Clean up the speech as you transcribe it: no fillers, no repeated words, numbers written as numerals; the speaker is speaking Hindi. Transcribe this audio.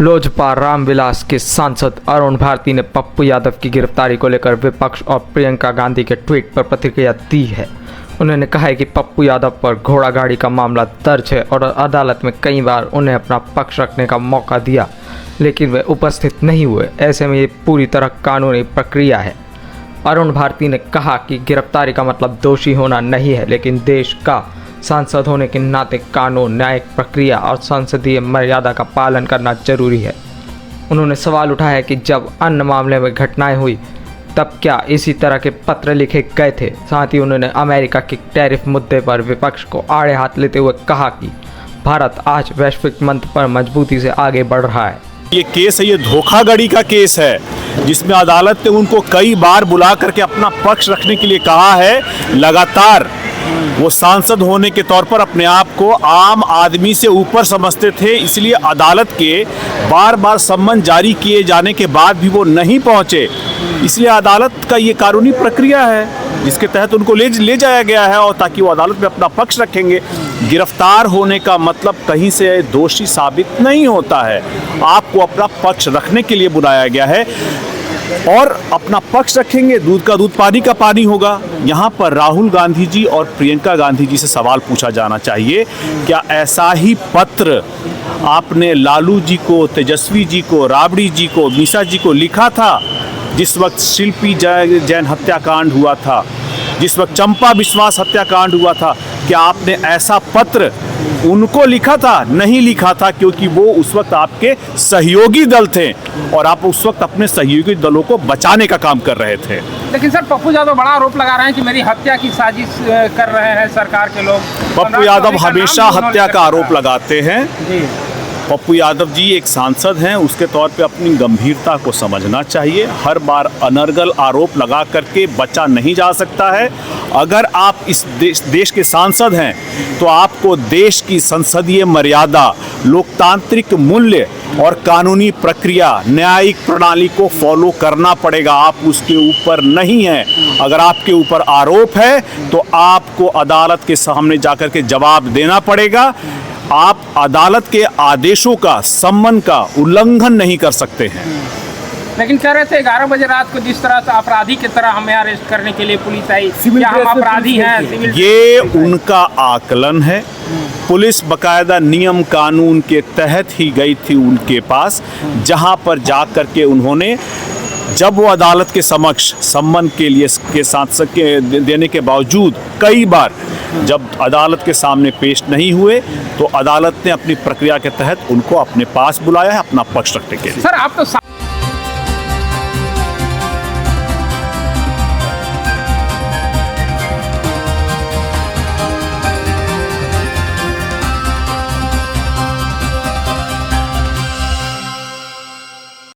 लोजपा रामविलास के सांसद अरुण भारती ने पप्पू यादव की गिरफ्तारी को लेकर विपक्ष और प्रियंका गांधी के ट्वीट पर प्रतिक्रिया दी है। उन्होंने कहा है कि पप्पू यादव पर घोड़ागाड़ी का मामला दर्ज है और अदालत में कई बार उन्हें अपना पक्ष रखने का मौका दिया, लेकिन वे उपस्थित नहीं हुए। ऐसे में ये पूरी तरह कानूनी प्रक्रिया है। अरुण भारती ने कहा कि गिरफ्तारी का मतलब दोषी होना नहीं है, लेकिन देश का सांसद होने के नाते कानून, न्यायिक प्रक्रिया और संसदीय मर्यादा का पालन करना जरूरी है। उन्होंने सवाल उठाया कि जब अन्य मामले में घटनाएं हुई तब क्या इसी तरह के पत्र लिखे गए थे। साथ ही उन्होंने अमेरिका के टैरिफ मुद्दे पर विपक्ष को आड़े हाथ लेते हुए कहा कि भारत आज वैश्विक मंच पर मजबूती से आगे बढ़ रहा है। ये केस है, ये धोखाधड़ी का केस है, जिसमें अदालत ने उनको कई बार बुला करके अपना पक्ष रखने के लिए कहा है। लगातार वो सांसद होने के तौर पर अपने आप को आम आदमी से ऊपर समझते थे, इसलिए अदालत के बार बार सम्मन जारी किए जाने के बाद भी वो नहीं पहुंचे। इसलिए अदालत का ये कानूनी प्रक्रिया है जिसके तहत उनको ले जाया गया है, और ताकि वो अदालत में अपना पक्ष रखेंगे। गिरफ्तार होने का मतलब कहीं से दोषी साबित नहीं होता है। आपको अपना पक्ष रखने के लिए बुलाया गया है और अपना पक्ष रखेंगे, दूध का दूध, पानी का पानी होगा। यहाँ पर राहुल गांधी जी और प्रियंका गांधी जी से सवाल पूछा जाना चाहिए, क्या ऐसा ही पत्र आपने लालू जी को, तेजस्वी जी को, राबड़ी जी को, मीसा जी को लिखा था जिस वक्त शिल्पी जैन हत्याकांड हुआ था, जिस वक्त चंपा विश्वास हत्याकांड हुआ था? क्या आपने ऐसा पत्र उनको लिखा था? नहीं लिखा था, क्योंकि वो उस वक्त आपके सहयोगी दल थे और आप उस वक्त अपने सहयोगी दलों को बचाने का काम कर रहे थे। लेकिन सर, पप्पू यादव बड़ा आरोप लगा रहे हैं कि मेरी हत्या की साजिश कर रहे हैं सरकार के लोग। पप्पू यादव हमेशा हत्या का आरोप लगाते हैं। पप्पू यादव जी एक सांसद हैं, उसके तौर पे अपनी गंभीरता को समझना चाहिए। हर बार अनर्गल आरोप लगा करके बचा नहीं जा सकता है। अगर आप इस देश के सांसद हैं तो आपको देश की संसदीय मर्यादा, लोकतांत्रिक मूल्य और कानूनी प्रक्रिया, न्यायिक प्रणाली को फॉलो करना पड़ेगा। आप उसके ऊपर नहीं हैं। अगर आपके ऊपर आरोप है तो आपको अदालत के सामने जाकर के जवाब देना पड़ेगा। आप अदालत के आदेशों का, सम्मन का उल्लंघन नहीं कर सकते हैं। लेकिन कह रहे थे 11 बजे रात को जिस तरह से अपराधी की तरह हमें अरेस्ट करने के लिए पुलिस आई, क्या हम अपराधी हैं? ये उनका आकलन है। पुलिस बकायदा नियम कानून के तहत ही गई थी उनके पास, जहां पर जा करके उन्होंने, जब वो अदालत के समक्ष सम्मन के लिए के साथ देने के बावजूद कई बार जब अदालत के सामने पेश नहीं हुए तो अदालत ने अपनी प्रक्रिया के तहत उनको अपने पास बुलाया है अपना पक्ष रखने के लिए। सर, आप तो